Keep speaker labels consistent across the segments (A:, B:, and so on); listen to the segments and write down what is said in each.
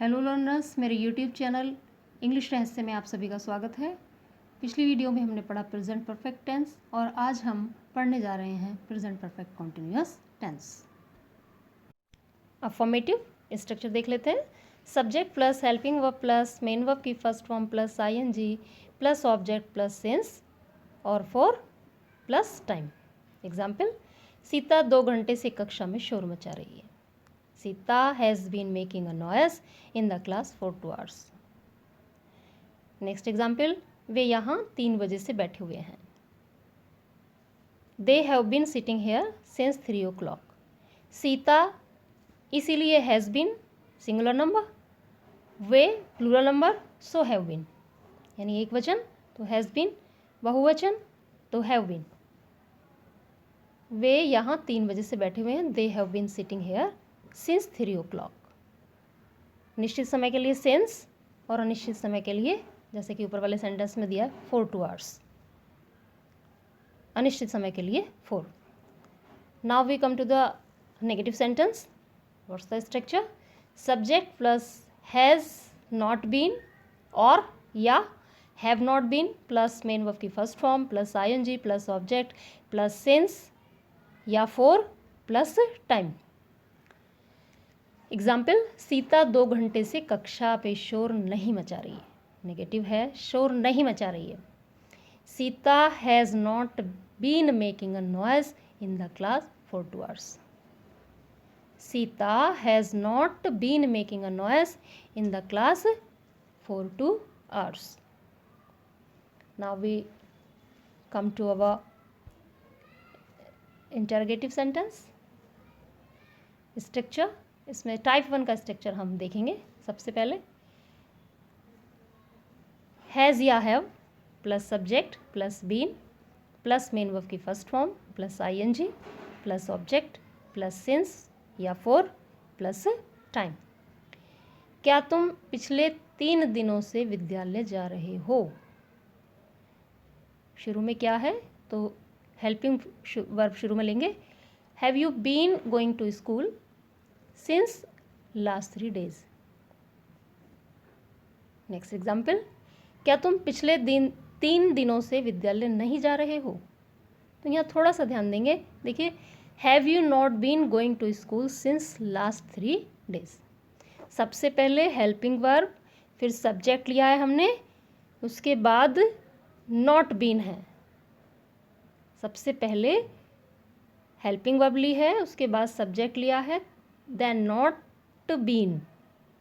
A: Hello learners, मेरे YouTube channel English रहस्य में आप सभी का स्वागत है। पिछली वीडियो में हमने पढ़ा प्रेजेंट परफेक्ट टेंस और आज हम पढ़ने जा रहे हैं present perfect continuous tense. Affirmative structure देख लेते हैं। Subject plus helping verb plus main verb की first form plus ING plus object plus since और for plus time. Example, Sita 2 घंटे से कक्षा में शोर मचा रही है। सीता has been making a noise in the class for 2 hours. Next example, वे यहाँ 3 बजे से बैठे हुए हैं। They have been sitting here since 3 o'clock. Sita इसीलिए has been सिंगुलर नंबर, वे plural number, so have been यानी एक वचन तो has been, बहुवचन तो have been। वे यहाँ 3 बजे से बैठे हुए हैं। They have been sitting here since 3 o'clock। निश्चित समय के लिए सिंस और अनिश्चित समय के लिए, जैसे कि ऊपर वाले सेंटेंस में दिया, फॉर 2 hours। अनिश्चित समय के लिए 4। Now we come to the negative sentence. What's the structure? Subject plus has not been और या have not been plus main verb की first form plus ING plus object plus since या for plus time. Example, Sita 2 घंटे से कक्षा पे शोर नहीं मचा रही है। नेगेटिव है, शोर नहीं मचा रही है। Sita has not been making a noise in the class for 2 hours। Sita has not been making a noise in the class for 2 hours। Now we come to our interrogative sentence structure. इसमें type 1 का structure हम देखेंगे। सबसे पहले has या have plus subject plus been plus main verb की first form plus ING plus object plus since या for plus time. क्या तुम पिछले 3 दिनों से विद्यालय जा रहे हो? शुरू में क्या है तो हेल्पिंग वर्ब शुरू में लेंगे। Have you been going to school since last 3 days। Next example, क्या तुम पिछले 3 दिनों से विद्यालय नहीं जा रहे हो? तो यहाँ थोड़ा सा ध्यान देंगे। देखिए, have you not been going to school since last 3 days। सबसे पहले हेल्पिंग वर्ब, फिर सब्जेक्ट लिया है हमने, उसके बाद नॉट बीन है। सबसे पहले हेल्पिंग वर्ब ली है, उसके बाद सब्जेक्ट लिया है, देन नॉट बीन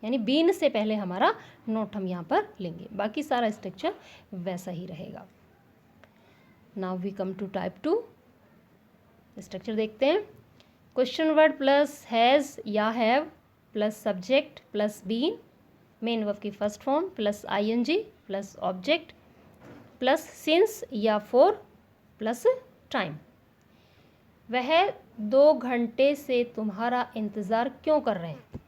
A: यानी बीन से पहले हमारा नोट हम यहाँ पर लेंगे। बाकी सारा स्ट्रक्चर वैसा ही रहेगा। Now we come to type 2 structure देखते हैं। क्वेश्चन वर्ड प्लस हैज़ या have plus subject plus been main verb की first form plus ING plus object plus since या फॉर प्लस टाइम। वह 2 घंटे से तुम्हारा इंतज़ार क्यों कर रहे हैं?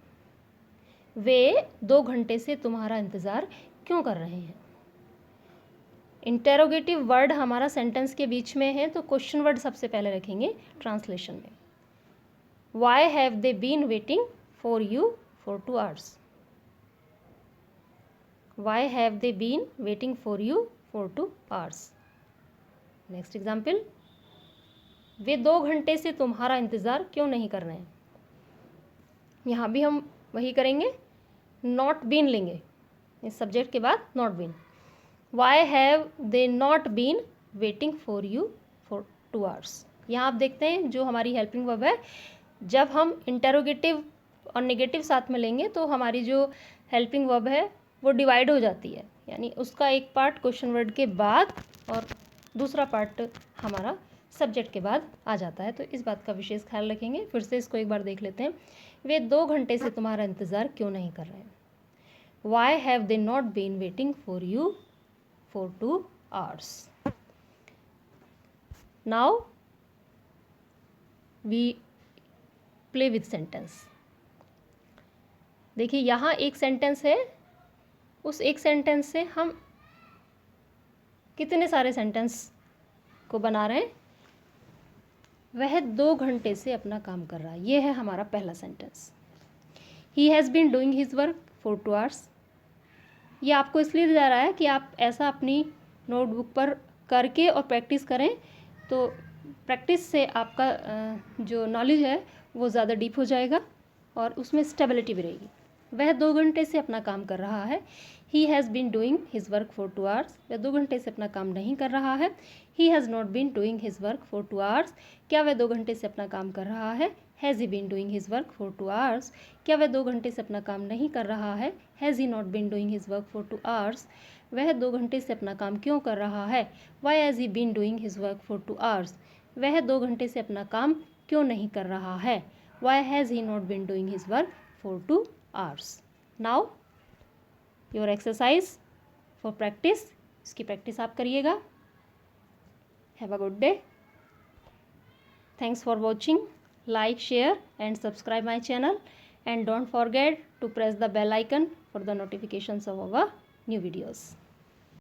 A: वे 2 घंटे से तुम्हारा इंतज़ार क्यों कर रहे हैं? इंटेरोगेटिव वर्ड हमारा सेंटेंस के बीच में है तो क्वेश्चन वर्ड सबसे पहले रखेंगे ट्रांसलेशन में। Why have they been waiting for you for 2 hours। Why have they been waiting for you for 2 hours। Next example, वे 2 घंटे से तुम्हारा इंतज़ार क्यों नहीं कर रहे हैं? यहाँ भी हम वही करेंगे, नॉट बीन लेंगे इस सब्जेक्ट के बाद, not been. Why have they not been waiting for you for 2 hours। यहाँ आप देखते हैं जो हमारी हेल्पिंग वर्ब है, जब हम इंटेरोगेटिव और नेगेटिव साथ में लेंगे तो हमारी जो हेल्पिंग वर्ब है वो डिवाइड हो जाती है, यानी उसका एक पार्ट क्वेश्चन वर्ड के बाद और दूसरा पार्ट हमारा सब्जेक्ट के बाद आ जाता है। तो इस बात का विशेष ख्याल रखेंगे। फिर से इसको एक बार देख लेते हैं। वे 2 घंटे से तुम्हारा इंतज़ार क्यों नहीं कर रहे हैं? Why have they not been waiting for you for 2 hours। Now we play with sentence. देखिए, यहाँ एक सेंटेंस है, उस एक सेंटेंस से हम कितने सारे सेंटेंस को बना रहे हैं। वह 2 घंटे से अपना काम कर रहा है, ये है हमारा पहला sentence. He has been doing his work for 2 hours। ये आपको इसलिए दिया जा रहा है कि आप ऐसा अपनी नोटबुक पर करके और प्रैक्टिस करें, तो प्रैक्टिस से आपका जो नॉलेज है वो ज़्यादा डीप हो जाएगा और उसमें स्टेबिलिटी भी रहेगी। वह 2 घंटे से अपना काम कर रहा है। He has been doing his work for 2 hours। वह 2 घंटे से अपना काम नहीं कर रहा है। He has not been doing his work for 2 hours। क्या वह 2 घंटे से अपना काम कर रहा है? Has he been doing his work for 2 hours। क्या वह 2 घंटे से अपना काम नहीं कर रहा है? Has he not been doing his work for 2 hours। वह 2 घंटे से अपना काम क्यों कर रहा है? Why has he been doing his work for 2 hours। वह 2 घंटे से अपना काम क्यों नहीं कर रहा है? Why has he not been doing his work for 2 hours। Now your exercise for practice, इसकी प्रैक्टिस आप करिएगा। Have a good day. Thanks for watching. Like, share and subscribe my channel, and don't forget to press the bell icon for the notifications of our new videos.